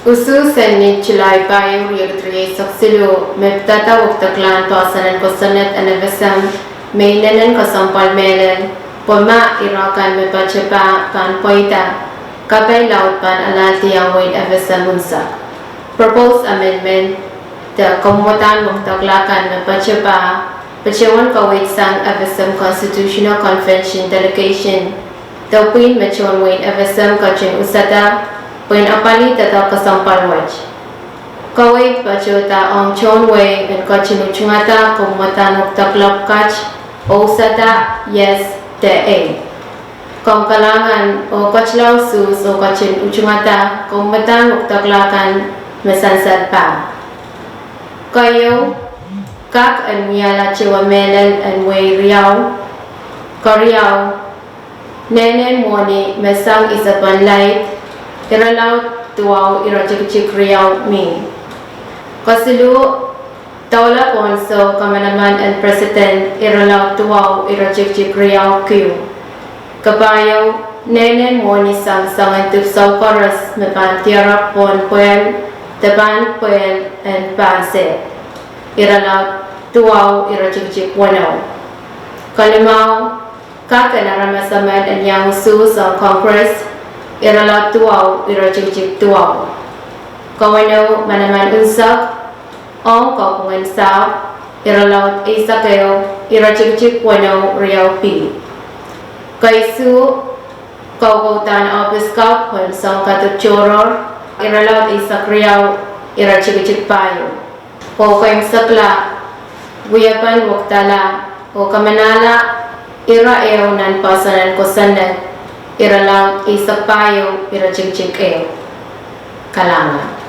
Usuhs ni July bayu yagdri saksilu Pidada Wekideklahn Poahsoan Kosonned anavasam mainenen kasampal melen poma irakan mepachapa pan poita kapay laut pan alati Kaweid avasam unsa. Proposed amendment the Kamwomwadahn Wekideklahn mepachapa Pachewan Kaweid sang avasam Constitutional Convention delegation the Queen Machon Wayne avasam kachin usada when apali tata kasampal waj. Kaweid pachota ang chon way and kachin utungada Kamwomwadahn Wekideklahn kach o sada yes te a. Kalahngan o kachlaw sus o kachin utungada Kamwomwadahn Wekideklahn mesansad pa. Kayo kak and miala chiwamelen and way riyaw kariyaw nenen moni mesang isapan light iralaw tuwaw irajikchik riyaw mi. Kasilu tawla ponso kamanaman and president iralaw tuwaw irajikchik riyaw q. Kabayaw nenen moni sang sangan tupsaw koras mepan tiarap pon puel tepan puel and panse iralaw tuwaw irajikchik wanaw. Kalimaw kakanaramasamad and yang Usuhs sa Congress iralaw tuwaw irajikchik tuwaw. Kawano manaman unsak ong kapungan sa iralaw isakayo irajikchik wanaw riyaw pi. Kaisu kawautan office kapw sa katutchoror iralaw isak riyaw irajikchik payo. O kayong sakla wiyapan waktala o kamanala iraew nan pasanan Kosonned iralaw isak payo irajikchik kalahngan.